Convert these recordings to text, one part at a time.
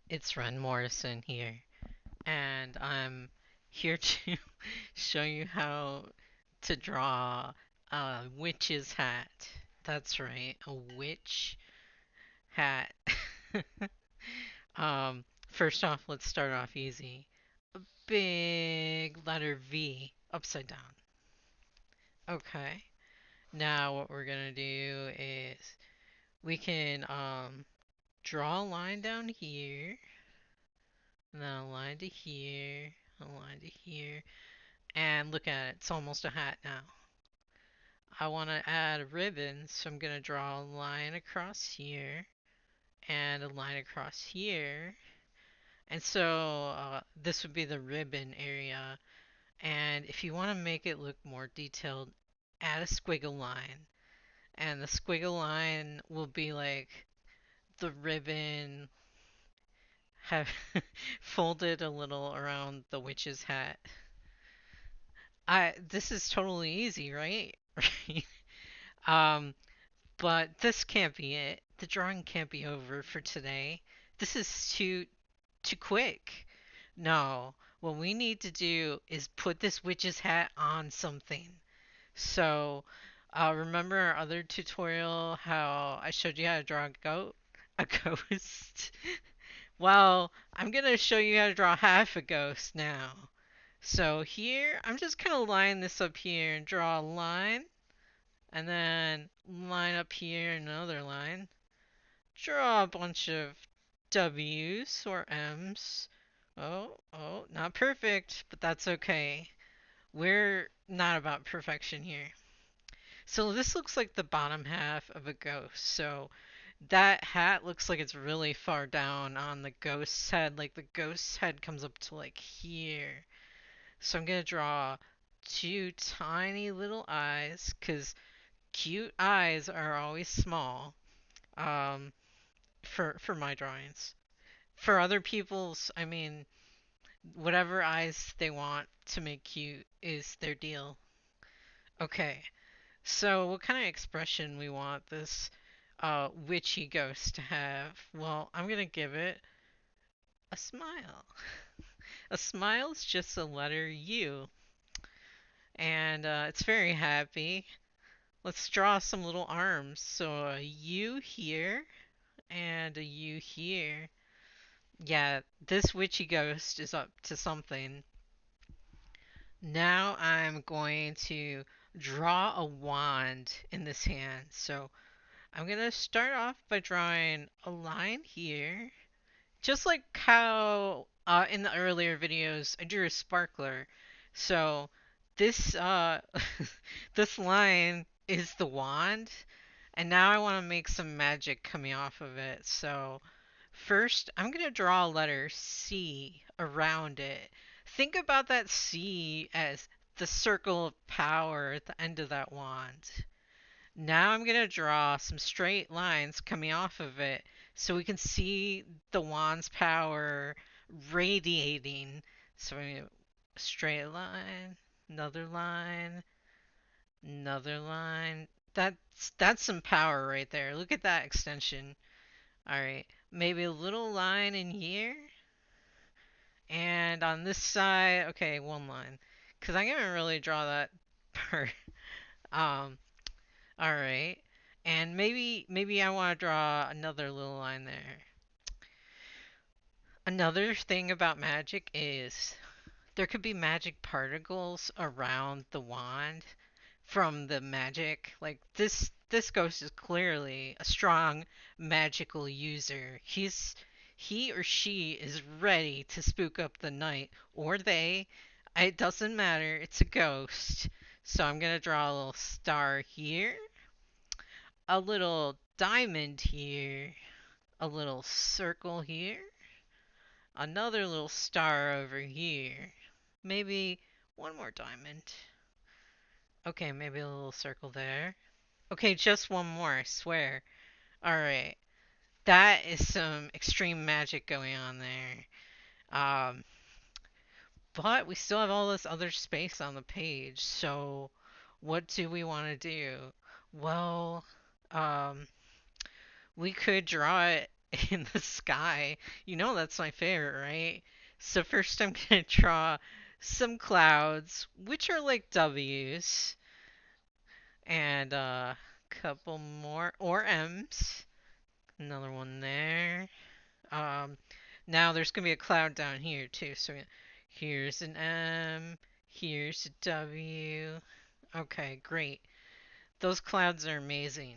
It's Ren Morrison here, and I'm here to show you how to draw a witch's hat. That's right, a witch hat. First off, let's start off easy. A big letter V upside down. Okay. Now what we're gonna do is we can draw a line down here, and then a line to here, a line to here. And look at it, it's almost a hat now. I want to add a ribbon, so I'm going to draw a line across here and a line across here. And so this would be the ribbon area. And if you want to make it look more detailed, add a squiggle line. And the squiggle line will be like the ribbon have folded a little around the witch's hat. This is totally easy, right? Right. Um, But this can't be it. The drawing can't be over for today. This is too quick. No, what we need to do is put this witch's hat on something. So, remember our other tutorial how I showed you how to draw a goat? A ghost? Well, I'm gonna show you how to draw half a ghost now. So here, I'm just gonna line this up here and draw a line. And then line up here another line. Draw a bunch of W's or M's. Oh, not perfect, but that's okay. We're not about perfection here. So this looks like the bottom half of a ghost. So that hat looks like it's really far down on the ghost's head. Like the ghost's head comes up to like here. So I'm gonna draw two tiny little eyes because cute eyes are always small. Um, for my drawings. For other people's, I mean, whatever eyes they want to make cute is their deal. Okay, so what kind of expression we want this witchy ghost to have? Well, I'm gonna give it a smile. A smile is just a letter U, and it's very happy. Let's draw some little arms. So a U here and a U here. Yeah, this witchy ghost is up to something. Now I'm going to draw a wand in this hand. So I'm going to start off by drawing a line here. Just like how in the earlier videos I drew a sparkler. So this this line is the wand. And now I want to make some magic coming off of it. So first, I'm going to draw a letter C around it. Think about that C as the circle of power at the end of that wand. Now I'm going to draw some straight lines coming off of it so we can see the wand's power radiating. So we straight line, another line, another line. That's some power right there. Look at that extension. All right, maybe a little line in here. And on this side, okay, one line. Because I can't really draw that part. Um, all right. And maybe I want to draw another little line there. Another thing about magic is there could be magic particles around the wand from the magic. Like this ghost is clearly a strong magical user. He or she is ready to spook up the night or they. It doesn't matter. It's a ghost. So I'm going to draw a little star here, a little diamond here, a little circle here, another little star over here. Maybe one more diamond. Okay, maybe a little circle there. Okay, just one more, I swear. Alright. That is some extreme magic going on there. Um, but we still have all this other space on the page, so what do we want to do? Well, um, we could draw it in the sky. You know that's my favorite, right? So first I'm gonna draw some clouds, which are like W's, and a couple more or M's. Another one there. Um, Now there's gonna be a cloud down here too. So here's an M, here's a W. Okay, great. Those clouds are amazing.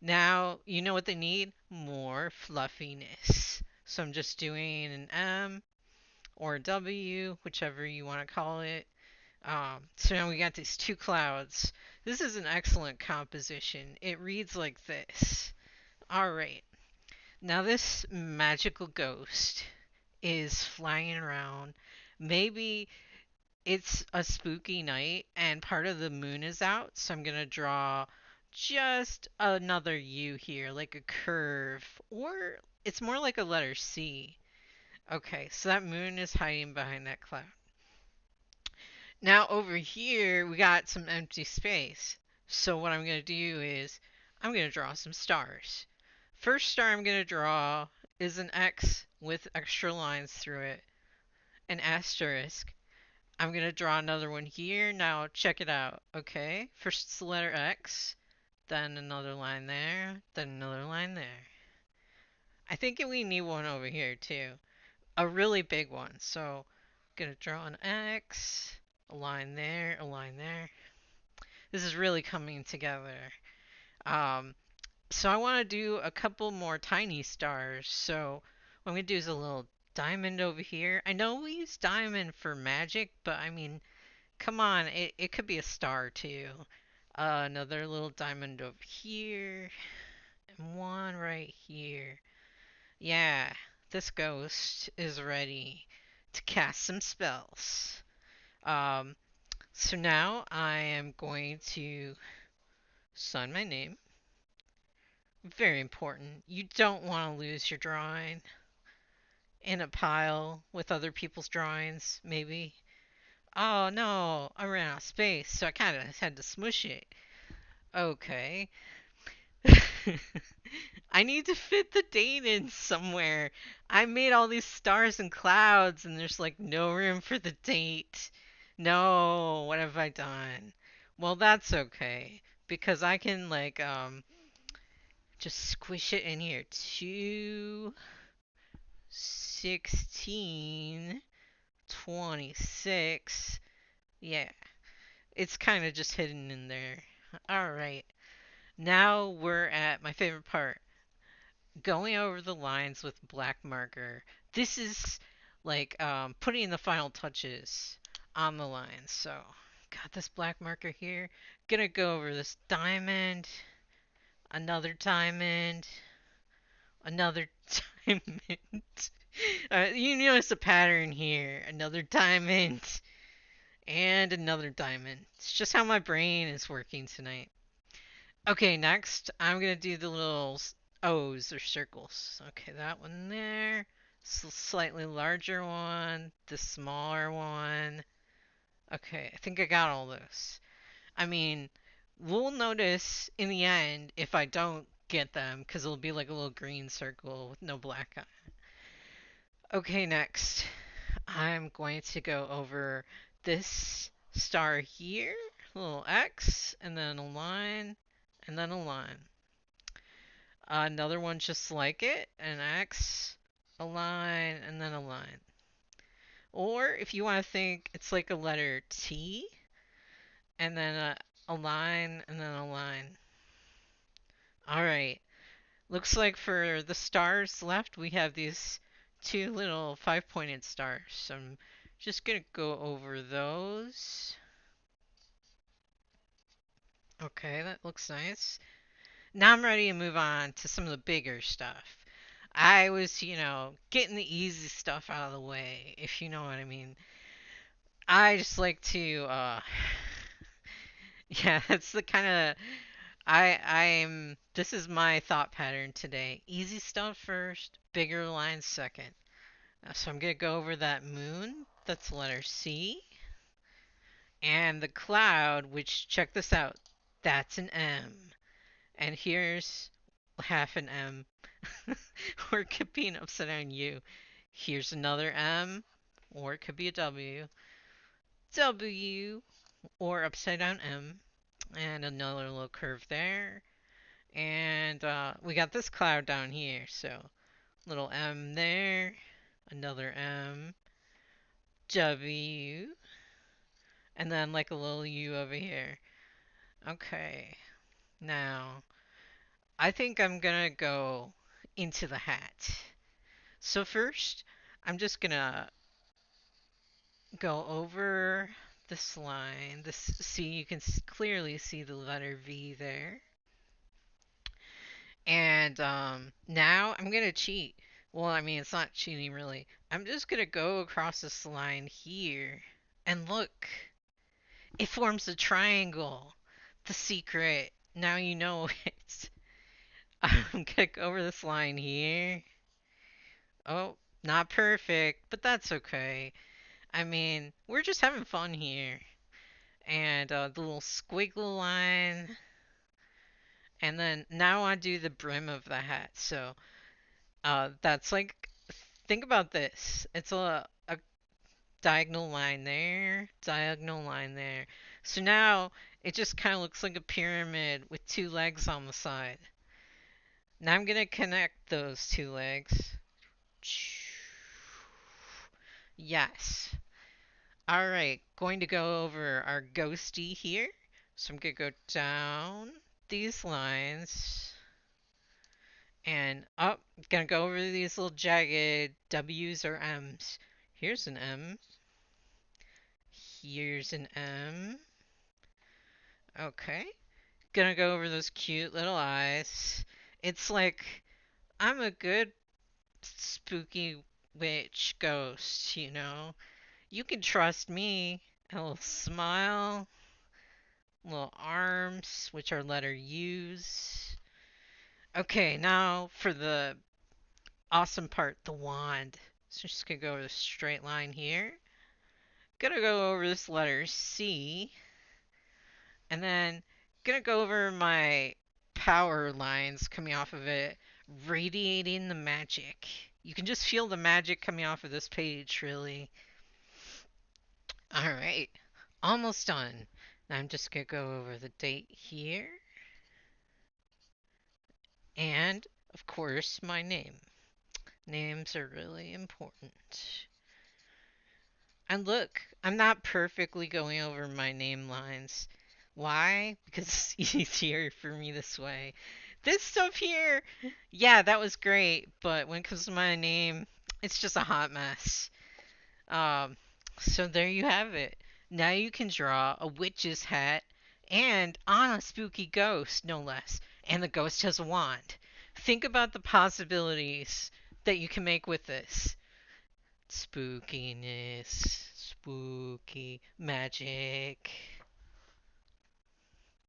Now, you know what they need? More fluffiness. So I'm just doing an M or a W, whichever you want to call it. So now we got these two clouds. This is an excellent composition. It reads like this. Alright, now this magical ghost is flying around. Maybe it's a spooky night and part of the moon is out, so I'm gonna draw just another U here, like a curve, or it's more like a letter C. Okay, so that moon is hiding behind that cloud. Now over here, we got some empty space. So what I'm gonna do is I'm gonna draw some stars. First star I'm gonna draw is an X with extra lines through it, an asterisk. I'm gonna draw another one here. Now check it out. Okay, first it's the letter X, then another line there, then another line there. I think we need one over here too, a really big one. So I'm gonna draw an X, a line there, a line there. This is really coming together. Um, so I want to do a couple more tiny stars. So what I'm gonna do is a little diamond over here. I know we use diamond for magic, but I mean, come on, it could be a star too. Another little diamond over here, and one right here. Yeah, this ghost is ready to cast some spells. Um, so now I am going to sign my name. Very important. You don't want to lose your drawing in a pile with other people's drawings, maybe. Oh no, I ran out of space, so I kind of had to smush it. Okay. I need to fit the date in somewhere. I made all these stars and clouds, and there's like no room for the date. No, what have I done? Well, that's okay because I can just squish it in here. 21626. Yeah, it's kind of just hidden in there. All right. Now we're at my favorite part, going over the lines with black marker. This is like putting the final touches on the lines. So, got this black marker here. Gonna go over this diamond, another diamond, another diamond. You notice a pattern here. Another diamond and another diamond. It's just how my brain is working tonight. Okay, next I'm gonna do the little O's or circles. Okay, that one there. Slightly larger one. The smaller one. Okay, I think I got all those. I mean, we'll notice in the end if I don't get them, because it'll be like a little green circle with no black on it. Okay, next I'm going to go over this star here, a little X, and then a line, and then a line. Another one just like it, an X, a line, and then a line. Or if you want to think it's like a letter T, and then a line, and then a line. Alright, looks like for the stars left, we have these two little five-pointed stars. So I'm just going to go over those. Okay, that looks nice. Now I'm ready to move on to some of the bigger stuff. I was, getting the easy stuff out of the way, if you know what I mean. I just like to, yeah, that's the kind of, this is my thought pattern today. Easy stuff first, bigger lines second. So I'm gonna go over that moon, that's letter C, and the cloud, which, check this out, that's an M. And here's half an M. or it could be an upside down U. Here's another M, or it could be a W. W, or upside down M, and another little curve there. And we got this cloud down here, so little M there, another M, W, and then like a little U over here. Okay, now I think I'm gonna go into the hat. So first, I'm just gonna go over this line. This see you can clearly see the letter V there. And now I'm gonna cheat. Well, I mean it's not cheating really. I'm just gonna go across this line here, and look, it forms a triangle. The secret. Now you know it. I'm gonna go over this line here. Oh, not perfect, but that's okay. I mean, we're just having fun here. And the little squiggle line. And then now I do the brim of the hat. So that's like, think about this. It's a diagonal line there, diagonal line there. So now it just kind of looks like a pyramid with two legs on the side. Now I'm going to connect those two legs. Yes. All right, going to go over our ghosty here. So I'm going to go down these lines and up. Gonna go over these little jagged W's or M's. Here's an M. Here's an M. Okay. Gonna go over those cute little eyes. It's like I'm a good spooky witch ghost, you know? You can trust me. A little smile, little arms, which are letter U's. Okay, now for the awesome part, the wand. So just gonna go over the straight line here. Gonna go over this letter C. And then gonna go over my power lines coming off of it, radiating the magic. You can just feel the magic coming off of this page, really. Alright, almost done. Now I'm just gonna go over the date here. And, of course, my name. Names are really important. And look, I'm not perfectly going over my name lines. Why? Because it's easier for me this way. This stuff here, yeah, that was great, but when it comes to my name, it's just a hot mess. Um, so there you have it. Now you can draw a witch's hat and on a spooky ghost, no less. And the ghost has a wand. Think about the possibilities that you can make with this. Spookiness, spooky magic.